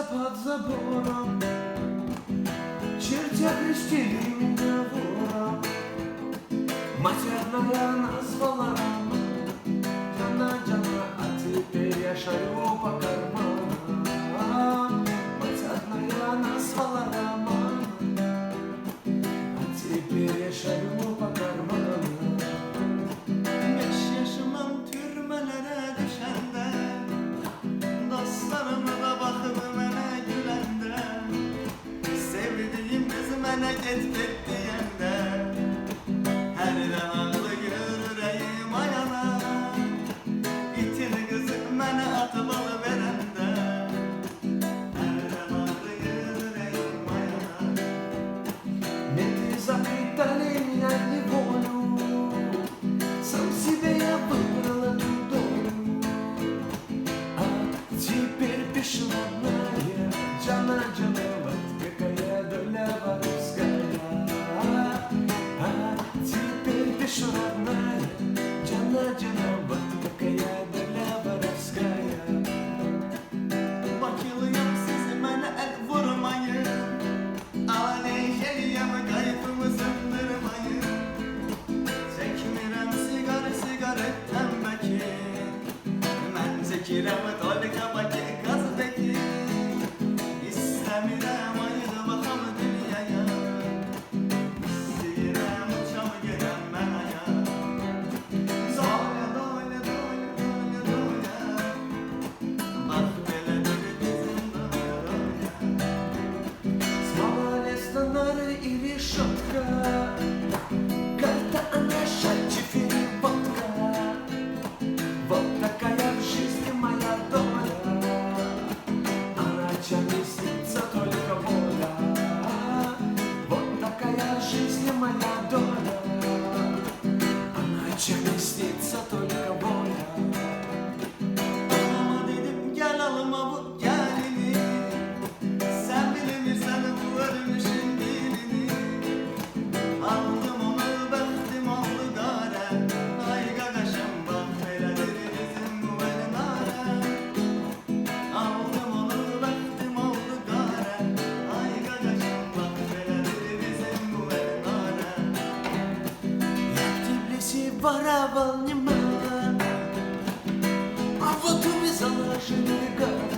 под забором, чертя крестили меня вором. Мать родная назвала рано, Джана, а теперь я шарю по карманам. Мать родная назвала рано, а теперь я шарю по карманам. 5 yaşımın türmelere düşende, dostlarıma da bakıp mənə güləndə, sevdiğim kız mənə get diyəndə, hərdən ağlı görürəyim ayana, itin kızı mənə atıp alıverəndə, hərdən ağlı görürəyim ayana. Не ты запитали меня неволю, сам себе я выбрал эту долю. А теперь пишу родная, Джана, вот какая доля воровская. А теперь пишу родная, Джана, вот какая doля воровская. Bakılıyam siz mənə əl vurmayın, aleyhiyəm qayıfımı sındırmayın. Çəkmirəm siqarı təmbəki, mən çəkirəm tolika baki qaz bəki. İstəmirəm ayıda baxam dünyaya, istəyirəm uçam gedəm mən aya. Doya, doya, doya, doya, doya, bax belədir bizim doya, doya. Смола, лестанары и решетка, карта, она шальчик или водка. Вот такая в жизни моя доля, а ночами снится только воля. Вот такая в жизни моя доля, а ночами снится только воля. Anama dedim gel alıma bu gelini, sen bilemirsen bu ölmüşün dilini. Aldım onu bəxtim oldu qara, ay qaqaşım bax belədir bizim bu elin ara. Aldım onu bəxtim oldu qara, ay qaqaşım bax belədir bizim bu elin ara. Я в Тбилиси воровал немало, а вот увязала гады.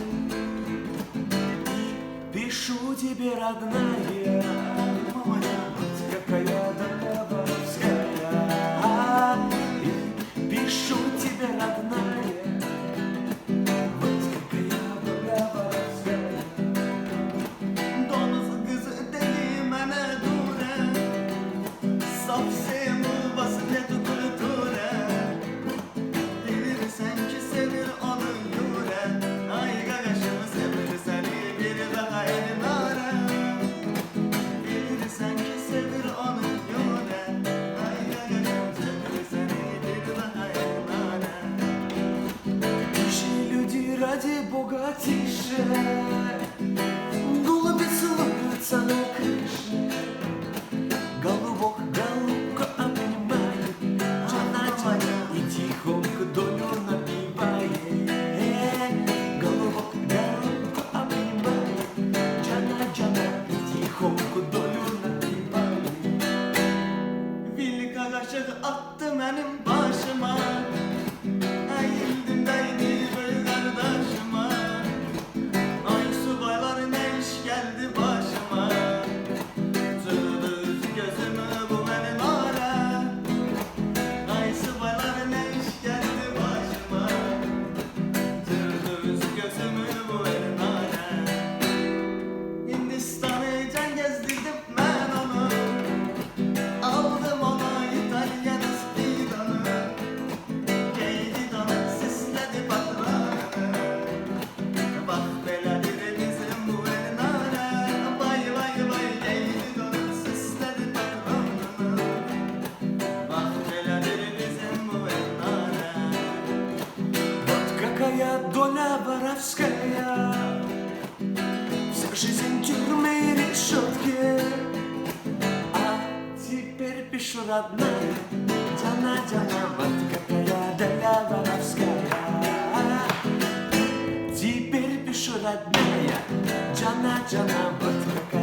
Пишу тебе, родная, вот какая доля воровская. И пишу тебе, родная, вот какая доля воровская. Donuz kızı dedi mənə durə, saf sevmubası ne tutur-turə. Bilirsən ki sevir onu yürə, ay qaqaşımı sevir səni bir daha elin ara. Bilirsən ki sevir onu yürə, ay qaqaşım sevir səni bir daha elin ara. Тише, люди, ради Бога, тише. Голуби целуются на крыше. Голубок, голубка обнимает, Джана, и тихонько долю напевает. Голубок, голубка обнимает, Джана, и тихонько долю напевает. Bil qaqaşıq attı mənim başıma, əyildim dəydi böyük qardaşıma. Ay subaylar nə iş gəldi başıma, cırdı üz gözümü bu mənim ara. Ay subaylar nə iş gəldi başıma, cırdı üz gözümü bu mənim ara. Hindistanı can gezdirdim mən onu, aldım ona İtalyan istidanı, giydi donu sisledi patronunu. Bak belədir bizim bu elin ara, vay vay vay giydi donu sisledi patronunu. Bak belədir bizim bu elin ara. Вот какая доля воровская, вся жизнь тюрьмы и решетки. А теперь пишу, родная, Джана, вот какая доля воровская. Теперь пишу, kavuşur etmeye, cana cana batık